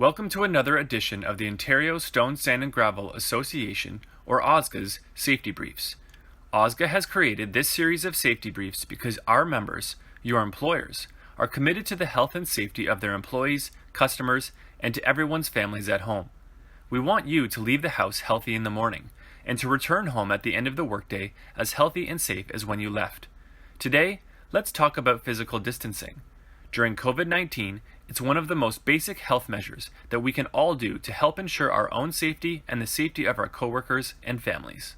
Welcome to another edition of the Ontario Stone, Sand and Gravel Association, or OSSGA's, Safety Briefs. OSSGA has created this series of safety briefs because our members, your employers, are committed to the health and safety of their employees, customers, and to everyone's families at home. We want you to leave the house healthy in the morning, and to return home at the end of the workday as healthy and safe as when you left. Today, let's talk about physical distancing. During COVID-19, it's one of the most basic health measures that we can all do to help ensure our own safety and the safety of our coworkers and families.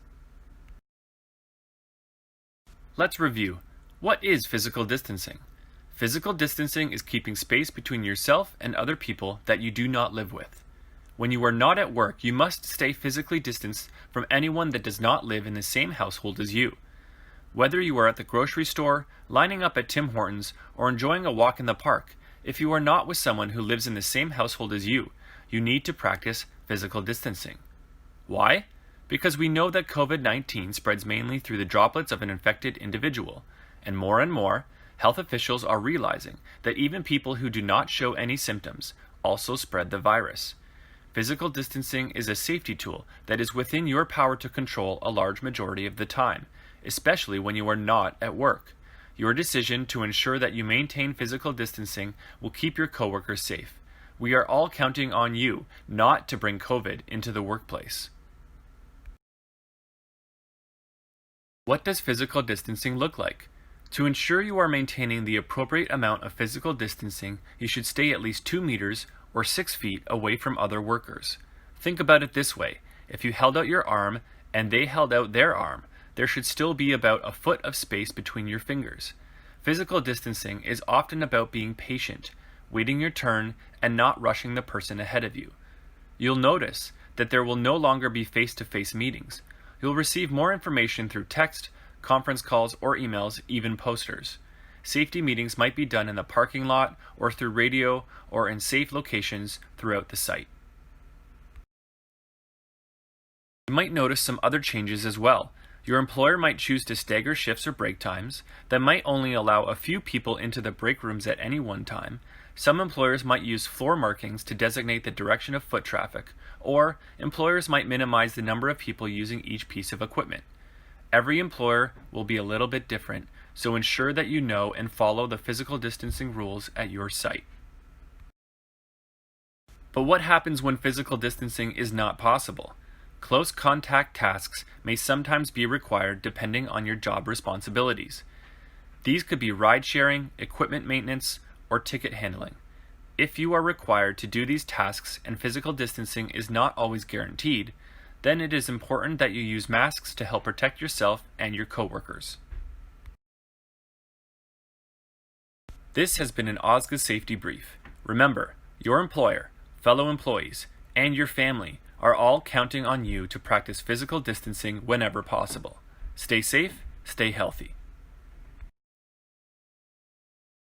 Let's review. What is physical distancing? Physical distancing is keeping space between yourself and other people that you do not live with. When you are not at work, you must stay physically distanced from anyone that does not live in the same household as you. Whether you are at the grocery store, lining up at Tim Hortons, or enjoying a walk in the park, if you are not with someone who lives in the same household as you, you need to practice physical distancing. Why? Because we know that COVID-19 spreads mainly through the droplets of an infected individual, and more, health officials are realizing that even people who do not show any symptoms also spread the virus. Physical distancing is a safety tool that is within your power to control a large majority of the time, especially when you are not at work. Your decision to ensure that you maintain physical distancing will keep your coworkers safe. We are all counting on you not to bring COVID into the workplace. What does physical distancing look like? To ensure you are maintaining the appropriate amount of physical distancing, you should stay at least 2 meters or 6 feet away from other workers. Think about it this way. If you held out your arm and they held out their arm, there should still be about a foot of space between your fingers. Physical distancing is often about being patient, waiting your turn, and not rushing the person ahead of you. You'll notice that there will no longer be face-to-face meetings. You'll receive more information through text, conference calls, or emails, even posters. Safety meetings might be done in the parking lot or through radio or in safe locations throughout the site. You might notice some other changes as well. Your employer might choose to stagger shifts or break times that might only allow a few people into the break rooms at any one time. Some employers might use floor markings to designate the direction of foot traffic, or employers might minimize the number of people using each piece of equipment. Every employer will be a little bit different, so ensure that you know and follow the physical distancing rules at your site. But what happens when physical distancing is not possible? Close contact tasks may sometimes be required depending on your job responsibilities. These could be ride sharing, equipment maintenance, or ticket handling. If you are required to do these tasks and physical distancing is not always guaranteed, then it is important that you use masks to help protect yourself and your coworkers. This has been an OSSGA Safety Brief. Remember, your employer, fellow employees, and your family are all counting on you to practice physical distancing whenever possible. Stay safe, stay healthy.